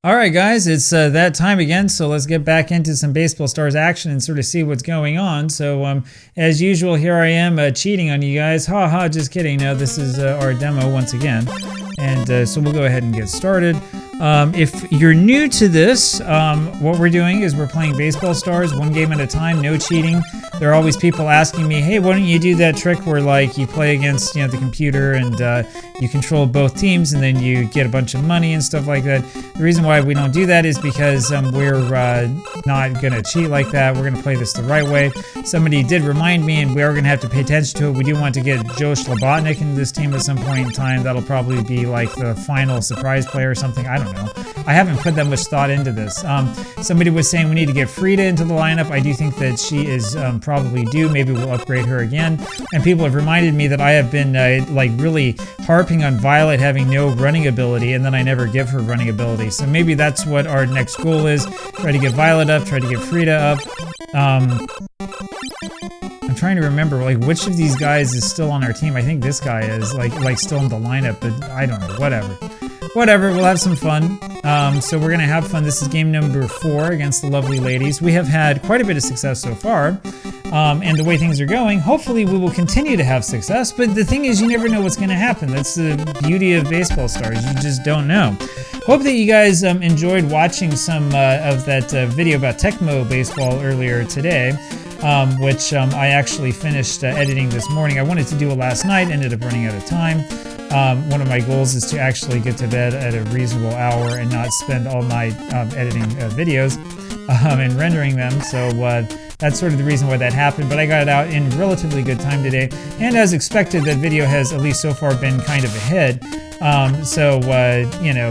All right, guys, it's that time again. So let's get back into some Baseball Stars action and sort of see what's going on. So, as usual, here I am cheating on you guys. Ha ha, just kidding. No, this is our demo once again. And so we'll go ahead and get started. If you're new to this, what we're doing is we're playing Baseball Stars one game at a time, no cheating. There are always people asking me, hey, why don't you do that trick where like you play against the computer and you control both teams and then you get a bunch of money and stuff like that. The reason why we don't do that is because we're not going to cheat like that. We're going to play this the right way. Somebody did remind me, and we are going to have to pay attention to it. We do want to get Joe Slobotnik into this team at some point in time. That'll probably be like the final surprise player or something. I don't know. I haven't put that much thought into this. Somebody was saying we need to get Frida into the lineup. I do think that she is probably due. Maybe we'll upgrade her again. And people have reminded me that I have been like really harping on Violet having no running ability, and then I never give her running ability. So maybe that's what our next goal is. Try to get Violet up, try to get Frida up. I'm trying to remember like which of these guys is still on our team. I think this guy is like still in the lineup, but I don't know, whatever, we'll have some fun. So we're gonna have fun. This is game number 4 against the lovely ladies. We have had quite a bit of success so far, and the way things are going, hopefully we will continue to have success. But the thing is, you never know what's gonna happen. That's the beauty of Baseball Stars. You just don't know. Hope that you guys enjoyed watching some of that video about Tecmo Baseball earlier today. Which I actually finished editing this morning. I wanted to do it last night, ended up running out of time. One of my goals is to actually get to bed at a reasonable hour and not spend all night editing videos and rendering them. So that's sort of the reason why that happened, but I got it out in relatively good time today. And as expected, that video has, at least so far, been kind of ahead.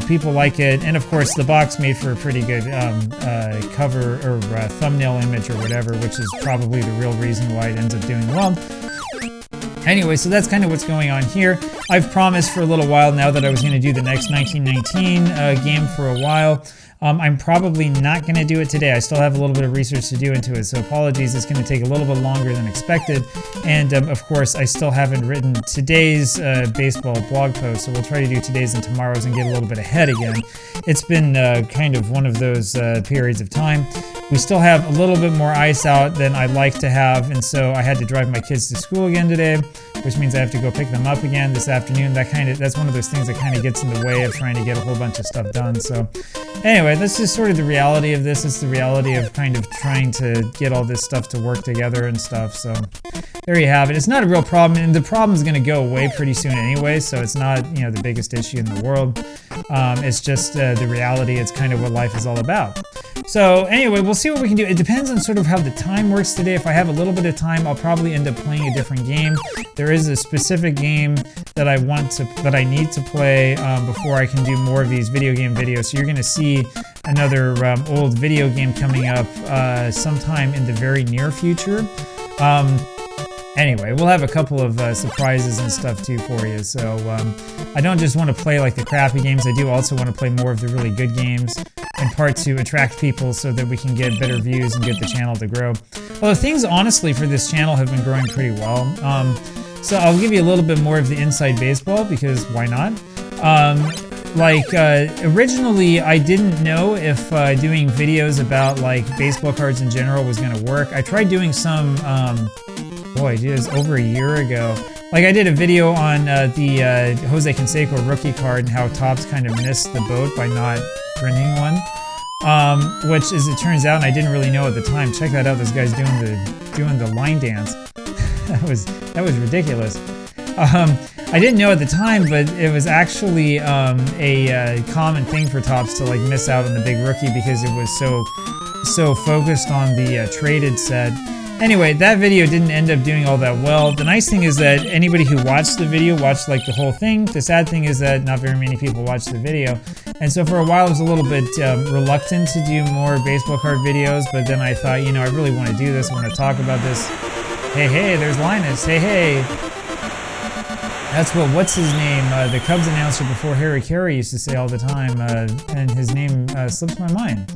People like it. And of course, the box made for a pretty good cover or thumbnail image or whatever, which is probably the real reason why it ends up doing well. Anyway, so that's kind of what's going on here. I've promised for a little while now that I was going to do the next 1919 game for a while. I'm probably not going to do it today. I still have a little bit of research to do into it, so apologies. It's going to take a little bit longer than expected. And of course, I still haven't written today's baseball blog post, so we'll try to do today's and tomorrow's and get a little bit ahead again. It's been kind of one of those periods of time. We still have a little bit more ice out than I'd like to have, and so I had to drive my kids to school again today, which means I have to go pick them up again this afternoon. That's one of those things that kind of gets in the way of trying to get a whole bunch of stuff done. So anyway, this is sort of the reality of this. It's the reality of kind of trying to get all this stuff to work together and stuff. So there you have it. It's not a real problem, and the problem is going to go away pretty soon anyway, so it's not the biggest issue in the world. It's just the reality. It's kind of what life is all about. So anyway, we'll see what we can do. It depends on sort of how the time works today. If I have a little bit of time, I'll probably end up playing a different game. There is a specific game that I need to play before I can do more of these video game videos. So you're going to see another old video game coming up sometime in the very near future. Anyway, we'll have a couple of surprises and stuff too for you. So I don't just want to play like the crappy games. I do also want to play more of the really good games, in part to attract people so that we can get better views and get the channel to grow. Well, things honestly for this channel have been growing pretty well. So I'll give you a little bit more of the inside baseball, because why not? Originally I didn't know if doing videos about like baseball cards in general was going to work. I tried doing some, it was over a year ago. Like I did a video on the Jose Canseco rookie card and how Topps kind of missed the boat by not printing one. Which, as it turns out, and I didn't really know at the time. Check that out. This guy's doing the line dance. that was ridiculous. I didn't know at the time, but it was actually a common thing for Topps to like miss out on the big rookie because it was so focused on the traded set. Anyway, that video didn't end up doing all that well. The nice thing is that anybody who watched the video watched like the whole thing. The sad thing is that not very many people watched the video. And so for a while I was a little bit reluctant to do more baseball card videos, but then I thought, I really want to do this. I want to talk about this. Hey, there's Linus. Hey. That's what's his name? The Cubs announcer before Harry Carey used to say all the time, and his name slips my mind.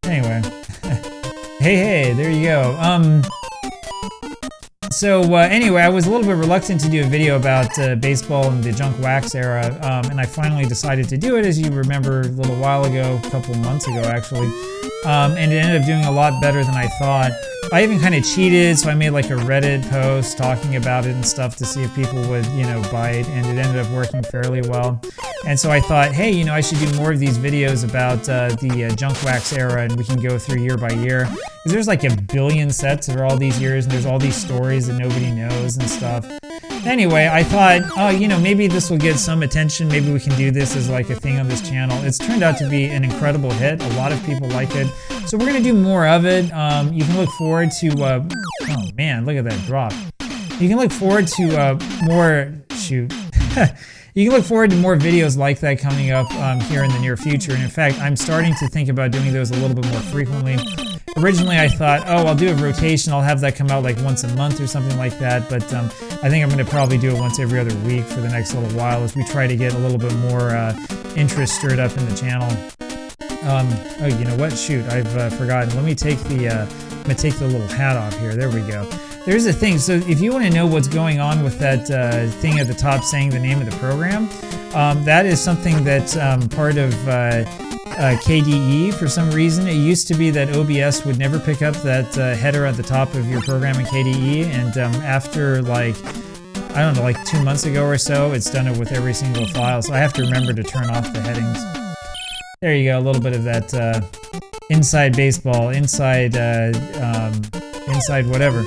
Anyway. Hey, there you go. So anyway, I was a little bit reluctant to do a video about baseball in the junk wax era, and I finally decided to do it, as you remember, a little while ago, a couple months ago actually, and it ended up doing a lot better than I thought. I even kind of cheated, so I made like a Reddit post talking about it and stuff to see if people would, buy it, and it ended up working fairly well. And so I thought, hey, I should do more of these videos about the junk wax era, and we can go through year by year. Because there's like a billion sets over all these years, and there's all these stories that nobody knows and stuff. Anyway, I thought, oh, maybe this will get some attention. Maybe we can do this as like a thing on this channel. It's turned out to be an incredible hit. A lot of people like it. So we're going to do more of it. You can look forward to, oh man, look at that drop. You can look forward to more, shoot. You can look forward to more videos like that coming up here in the near future. And in fact, I'm starting to think about doing those a little bit more frequently. Originally, I thought, oh, I'll do a rotation. I'll have that come out like once a month or something like that. But I think I'm going to probably do it once every other week for the next little while as we try to get a little bit more interest stirred up in the channel. Oh, you know what? Shoot, I've forgotten. Let me take the I'm gonna take the little hat off here. There we go. There's the thing. So if you want to know what's going on with that thing at the top saying the name of the program, that is something that's part of KDE for some reason. It used to be that OBS would never pick up that header at the top of your program in KDE, and after like, I don't know, like 2 months ago or so, it's done it with every single file. So I have to remember to turn off the headings. There you go, a little bit of that inside baseball, inside inside whatever.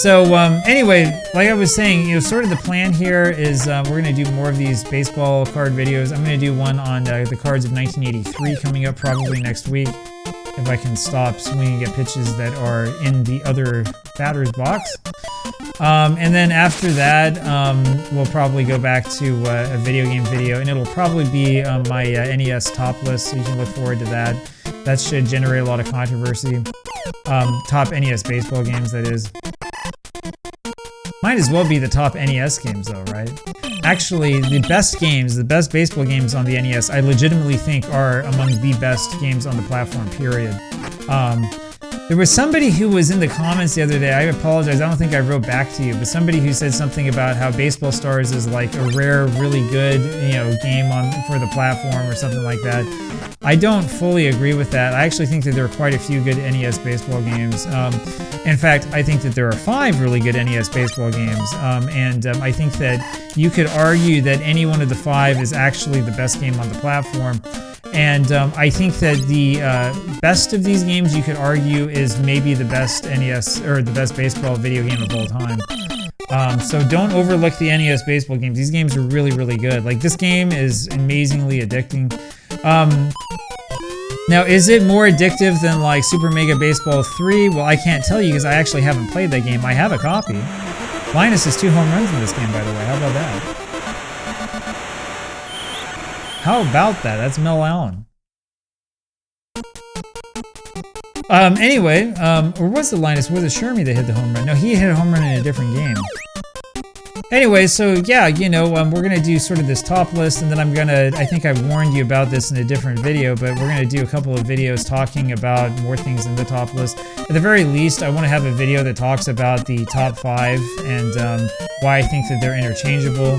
So anyway, like I was saying, sort of the plan here is we're going to do more of these baseball card videos. I'm going to do one on the cards of 1983 coming up probably next week, if I can stop swinging at pitches that are in the other batter's box. And then after that, we'll probably go back to a video game video, and it'll probably be my NES top list, so you can look forward to that. That should generate a lot of controversy. Top NES baseball games, that is. Might as well be the top NES games though, right? Actually, the best games, the best baseball games on the NES, I legitimately think are among the best games on the platform, period. There was somebody who was in the comments the other day, I apologize, I don't think I wrote back to you, but somebody who said something about how Baseball Stars is like a rare, really good, game for the platform or something like that. I don't fully agree with that. I actually think that there are quite a few good NES baseball games. In fact, I think that there are 5 really good NES baseball games, and I think that you could argue that any one of the 5 is actually the best game on the platform. And I think that the best of these games, you could argue, is maybe the best NES or the best baseball video game of all time. So don't overlook the NES baseball games. These games are really, really good. Like, this game is amazingly addicting. Now, is it more addictive than like Super Mega Baseball 3? Well, I can't tell you because I actually haven't played that game. I have a copy. Linus has 2 home runs in this game, by the way. How about that? How about that? That's Mel Allen. Anyway, or was it Linus? Was it Shermy that hit the home run? No, he hit a home run in a different game. Anyway, so yeah, we're gonna do sort of this top list, and then I think I warned you about this in a different video, but we're gonna do a couple of videos talking about more things in the top list. At the very least, I want to have a video that talks about the top 5 and why I think that they're interchangeable,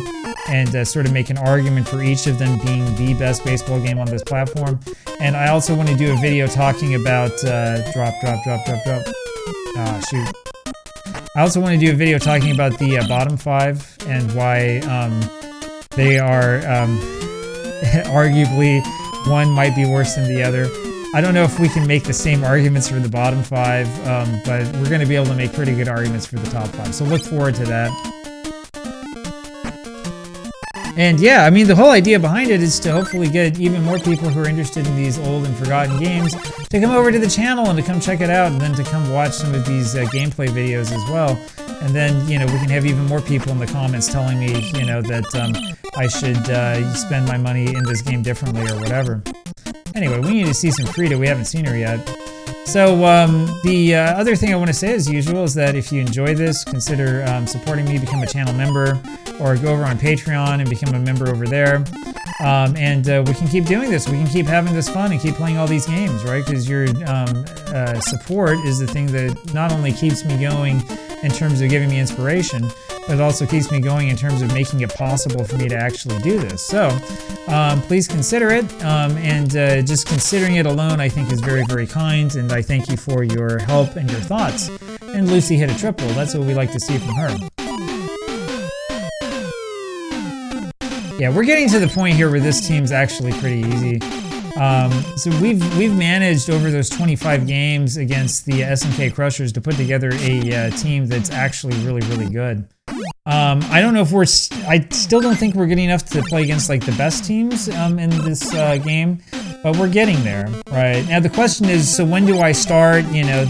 and sort of make an argument for each of them being the best baseball game on this platform. And I also want to do a video talking about drop. Ah, shoot. I also want to do a video talking about the bottom 5 and why they are arguably one might be worse than the other. I don't know if we can make the same arguments for the bottom 5, but we're going to be able to make pretty good arguments for the top 5. So look forward to that. And yeah, I mean, the whole idea behind it is to hopefully get even more people who are interested in these old and forgotten games to come over to the channel and to come check it out, and then to come watch some of these gameplay videos as well. And then, we can have even more people in the comments telling me, that I should spend my money in this game differently or whatever. Anyway, we need to see some Frida. We haven't seen her yet. So the other thing I want to say as usual is that if you enjoy this, consider supporting me, become a channel member, or go over on Patreon and become a member over there. We can keep doing this. We can keep having this fun and keep playing all these games, right? Because your support is the thing that not only keeps me going in terms of giving me inspiration, but it also keeps me going in terms of making it possible for me to actually do this. So please consider it, just considering it alone I think is very, very kind, and I thank you for your help and your thoughts. And Lucy hit a triple. That's what we like to see from her. Yeah, we're getting to the point here where this team's actually pretty easy. So we've managed over those 25 games against the SNK Crushers to put together a team that's actually really, really good. I don't know if I still don't think we're good enough to play against like the best teams in this game, but we're getting there, right? Now the question is, so when do I start, you know,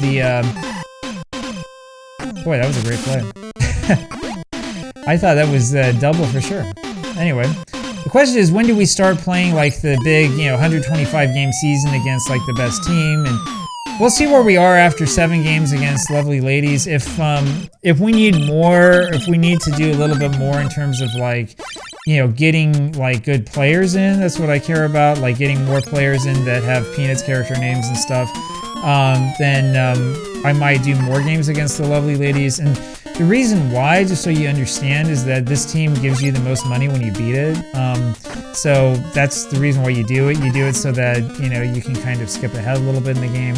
boy, that was a great play. I thought that was double for sure. Anyway, the question is, when do we start playing like the big, you know, 125 game season against like the best team? And we'll see where we are after 7 games against Lovely Ladies. If we need more, if we need to do a little bit more in terms of like, you know, getting like good players in, that's what I care about, like getting more players in that have Peanuts character names and stuff, then I might do more games against the Lovely Ladies. And the reason why, just so you understand, is that this team gives you the most money when you beat it. So that's the reason why you do it. You do it so that, you know, you can kind of skip ahead a little bit in the game.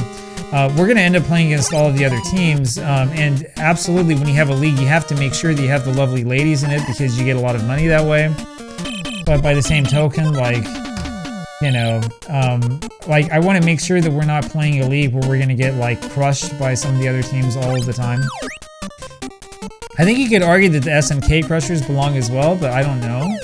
We're going to end up playing against all of the other teams. And absolutely, when you have a league, you have to make sure that you have the Lovely Ladies in it because you get a lot of money that way. But by the same token, like, you know, like I want to make sure that we're not playing a league where we're going to get like crushed by some of the other teams all of the time. I think you could argue that the SNK Crushers belong as well, but I don't know.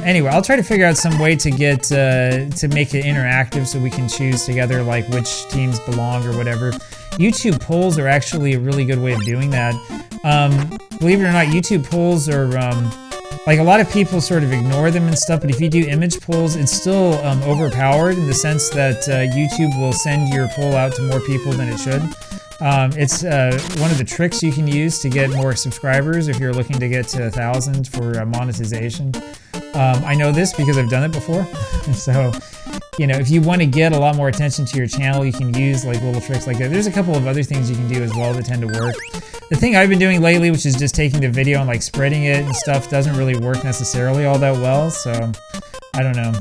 Anyway, I'll try to figure out some way to get to make it interactive so we can choose together like which teams belong or whatever. YouTube polls are actually a really good way of doing that. Believe it or not, YouTube polls are like a lot of people sort of ignore them and stuff, but if you do image polls, it's still overpowered in the sense that YouTube will send your poll out to more people than it should. It's one of the tricks you can use to get more subscribers if you're looking to get to 1,000 for monetization. I know this because I've done it before. So, you know, if you want to get a lot more attention to your channel, you can use like little tricks like that. There's a couple of other things you can do as well that tend to work. The thing I've been doing lately, which is just taking the video and like spreading it and stuff, doesn't really work necessarily all that well. So, I don't know.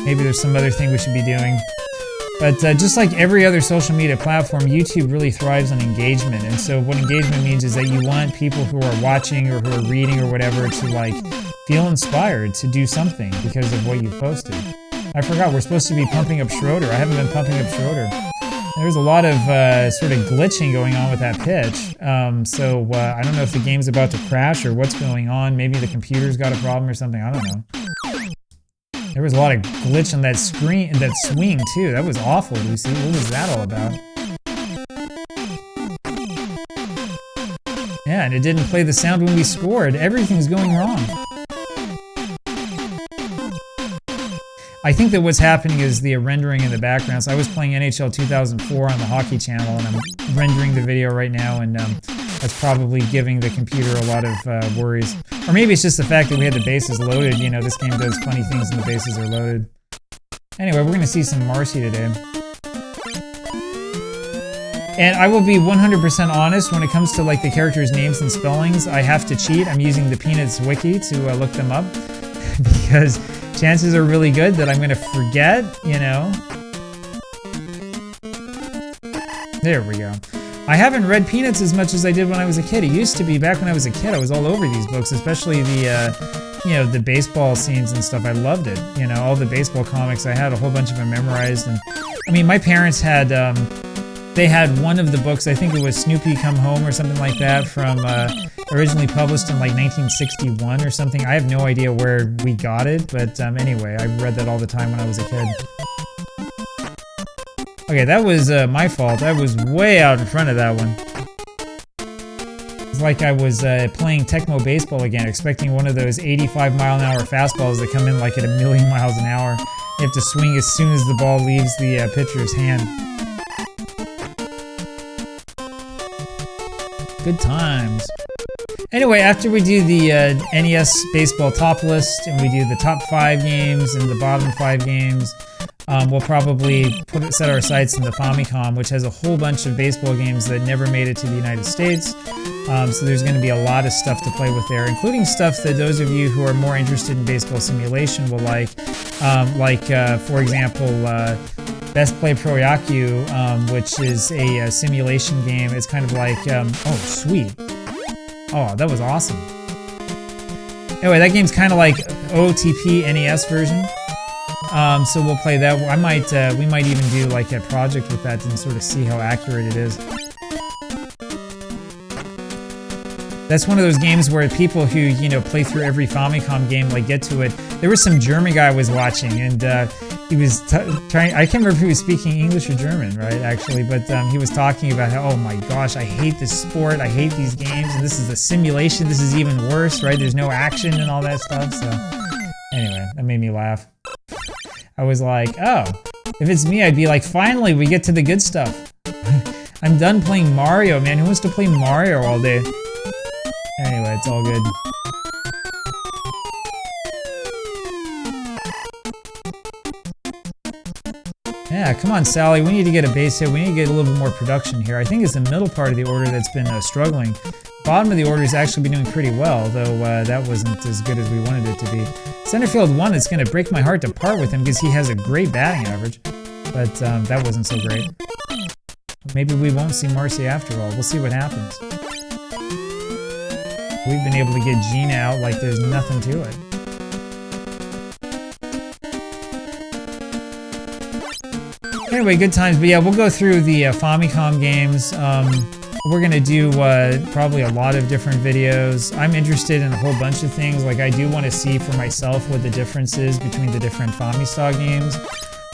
Maybe there's some other thing we should be doing. But just like every other social media platform, YouTube really thrives on engagement. And so what engagement means is that you want people who are watching or who are reading or whatever to like feel inspired to do something because of what you've posted. I forgot, we're supposed to be pumping up Schroeder. I haven't been pumping up Schroeder. There's a lot of sort of glitching going on with that pitch. So I don't know if the game's about to crash or what's going on. Maybe the computer's got a problem or something. I don't know. There was a lot of glitch on that screen, that swing too. That was awful, Lucy. What was that all about? Yeah, and it didn't play the sound when we scored. Everything's going wrong. I think that what's happening is the rendering in the background. So I was playing NHL 2004 on the Hockey Channel, and I'm rendering the video right now, and that's probably giving the computer a lot of worries. Or maybe it's just the fact that we had the bases loaded. You know, this game does funny things when the bases are loaded. Anyway, we're going to see some Marcy today. And I will be 100% honest when it comes to like the characters' names and spellings. I have to cheat. I'm using the Peanuts wiki to look them up because chances are really good that I'm going to forget, you know. There we go. I haven't read Peanuts as much as I did when I was a kid. It used to be, back when I was a kid, I was all over these books, especially the, you know, the baseball scenes and stuff. I loved it. You know, all the baseball comics. I had a whole bunch of them memorized. And I mean, my parents had, they had one of the books, I think it was Snoopy Come Home or something like that, from originally published in like 1961 or something. I have no idea where we got it, but anyway, I read that all the time when I was a kid. Okay, that was my fault. I was way out in front of that one. It's like I was playing Tecmo Baseball again, expecting one of those 85-mile-an-hour fastballs that come in like at 1,000,000 miles an hour. You have to swing as soon as the ball leaves the pitcher's hand. Good times. Anyway, after we do the NES baseball top list and we do the top 5 games and the bottom 5 games, we'll probably set our sights in the Famicom, which has a whole bunch of baseball games that never made it to the United States. So there's going to be a lot of stuff to play with there, including stuff that those of you who are more interested in baseball simulation will like, for example, Best Play Pro Yaku, which is a simulation game. It's kind of like, oh, sweet. Oh, that was awesome. Anyway, that game's kind of like OTP NES version. So we'll play that. We might even do like a project with that and sort of see how accurate it is. That's one of those games where people who, you know, play through every Famicom game, like, get to it. There was some German guy I was watching, and he was trying, I can't remember if he was speaking English or German, right, actually, but he was talking about how, oh my gosh, I hate this sport, I hate these games, and this is a simulation, this is even worse, right? There's no action and all that stuff, so anyway, that made me laugh. I was like, oh, if it's me, I'd be like, finally, we get to the good stuff. I'm done playing Mario, man. Who wants to play Mario all day? Anyway, it's all good. Yeah, come on, Sally. We need to get a base hit. We need to get a little bit more production here. I think it's the middle part of the order that's been struggling. Bottom of the order is actually been doing pretty well, though that wasn't as good as we wanted it to be. Center field 1, it's going to break my heart to part with him because he has a great batting average, but that wasn't so great. Maybe we won't see Marcy after all. We'll see what happens. We've been able to get Gina out like there's nothing to it. Anyway, good times. But yeah, we'll go through the Famicom games. We're going to do probably a lot of different videos. I'm interested in a whole bunch of things. Like, I do want to see for myself what the difference is between the different Famistog games.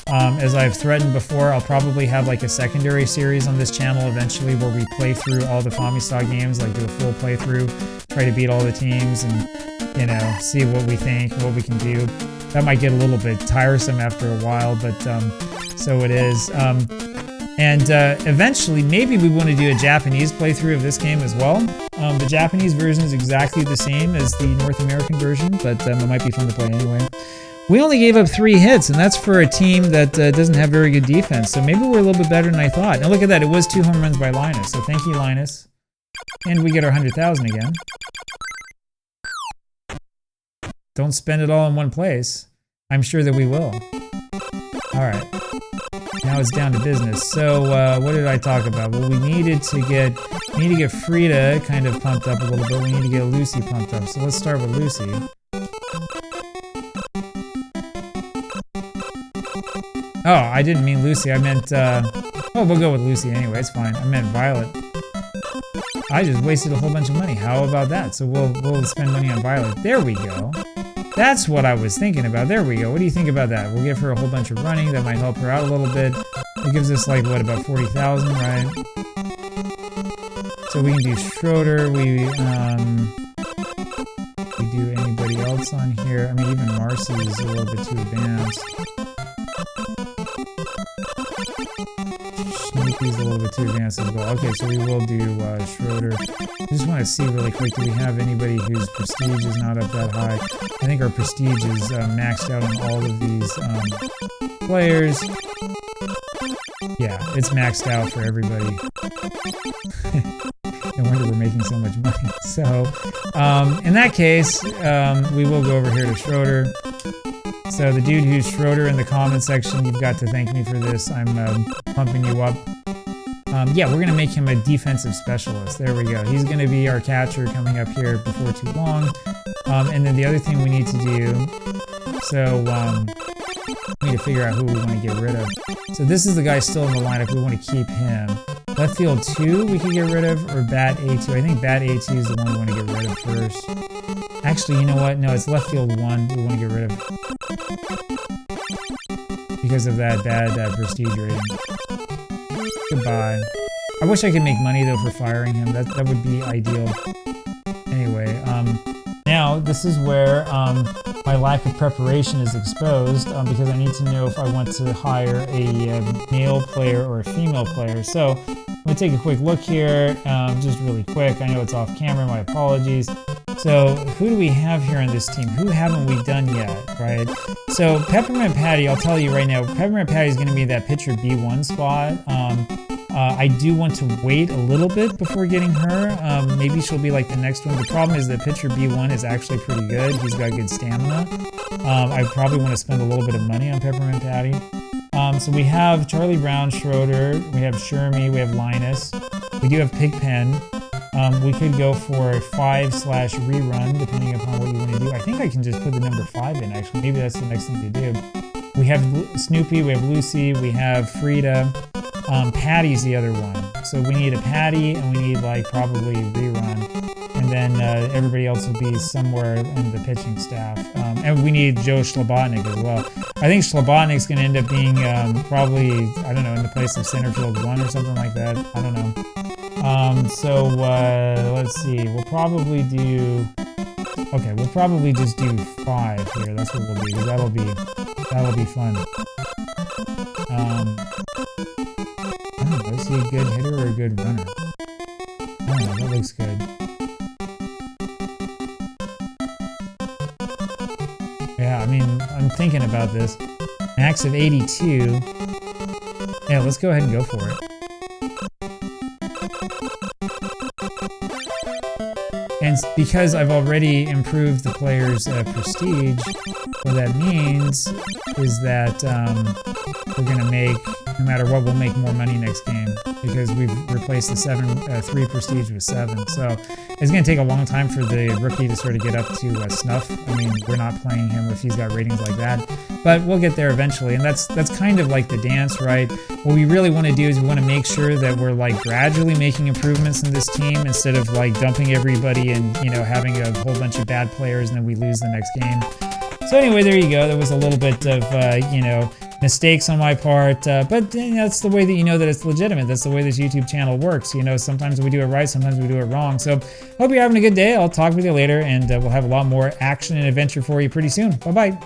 As I've threatened before, I'll probably have like a secondary series on this channel eventually where we play through all the Famistog games, like do a full playthrough, try to beat all the teams and, you know, see what we think, what we can do. That might get a little bit tiresome after a while, but so it is. Eventually, maybe we want to do a Japanese playthrough of this game as well. The Japanese version is exactly the same as the North American version, but it might be fun to play anyway. We only gave up 3 hits, and that's for a team that doesn't have very good defense, so maybe we're a little bit better than I thought. Now look at that, it was 2 home runs by Linus, so thank you, Linus. And we get our 100,000 again. Don't spend it all in one place. I'm sure that we will. Alright. Now it's down to business. So, what did I talk about? Well, we needed to get Frida kind of pumped up a little bit. We need to get Lucy pumped up. So let's start with Lucy. Oh, I didn't mean Lucy. I meant, oh, we'll go with Lucy anyway. It's fine. I meant Violet. I just wasted a whole bunch of money. How about that? So we'll spend money on Violet. There we go. That's what I was thinking about. There we go. What do you think about that? We'll give her a whole bunch of running. That might help her out a little bit. It gives us like, what, about 40,000, right? So we can do Schroeder. We do anybody else on here. I mean, even Marcy is a little bit too advanced. Snoopy's a little bit too advanced as well. Okay, so we will do Schroeder. I just want to see really quick, do we have anybody whose prestige is not up that high? I think our prestige is maxed out on all of these players. Yeah, it's maxed out for everybody. No wonder we're making so much money. So, in that case, we will go over here to Schroeder. So the dude who's Schroeder in the comment section, you've got to thank me for this. I'm pumping you up. Yeah, we're going to make him a defensive specialist. There we go. He's going to be our catcher coming up here before too long. And then the other thing we need to do, so we need to figure out who we want to get rid of. So this is the guy still in the lineup. We want to keep him. Left field 2 we could get rid of, or bat A2. I think bat A2 is the one we want to get rid of first. Actually, you know what? No, it's left field 1 we want to get rid of. Because of that bad prestige rating. Goodbye. I wish I could make money though for firing him. That would be ideal. Anyway, now this is where my lack of preparation is exposed because I need to know if I want to hire a male player or a female player. So I'm gonna take a quick look here, just really quick. I know it's off camera, my apologies. So who do we have here on this team? Who haven't we done yet, right? So Peppermint Patty, I'll tell you right now, Peppermint Patty is gonna be that pitcher B1 spot. I do want to wait a little bit before getting her. Maybe she'll be like the next one. The problem is that pitcher B1 is actually pretty good. He's got good stamina. I probably want to spend a little bit of money on Peppermint Patty. So we have Charlie Brown, Schroeder, we have Shermie, we have Linus. We do have Pigpen. We could go for a 5/rerun, depending upon what you want to do. I think I can just put the number 5 in, actually. Maybe that's the next thing to do. We have Snoopy, we have Lucy, we have Frida. Patty's the other one. So we need a Patty, and we need like probably rerun. And then everybody else will be somewhere in the pitching staff. And we need Joe Slobotnik as well. I think Slobotnik's going to end up being probably, I don't know, in the place of center field 1 or something like that. I don't know. So let's see. We'll probably do... Okay, we'll probably just do 5 here. That's what we'll do, because that'll be fun. I don't know, is he a good hitter or a good runner? I don't know, that looks good. Yeah, I mean, I'm thinking about this. Max of 82. Yeah, let's go ahead and go for it. And because I've already improved the player's prestige, what that means is that we're going to make, no matter what, we'll make more money next game because we've replaced the 3 prestige with 7. So it's going to take a long time for the rookie to sort of get up to snuff. I mean, we're not playing him if he's got ratings like that, but we'll get there eventually. And that's kind of like the dance, right? What we really want to do is we want to make sure that we're like gradually making improvements in this team instead of like dumping everybody and, you know, having a whole bunch of bad players and then we lose the next game. So anyway, there you go. There was a little bit of, you know, mistakes on my part, but you know, that's the way that you know that it's legitimate. That's the way this YouTube channel works. You know, sometimes we do it right, sometimes we do it wrong. So hope you're having a good day. I'll talk with you later, and we'll have a lot more action and adventure for you pretty soon. Bye-bye.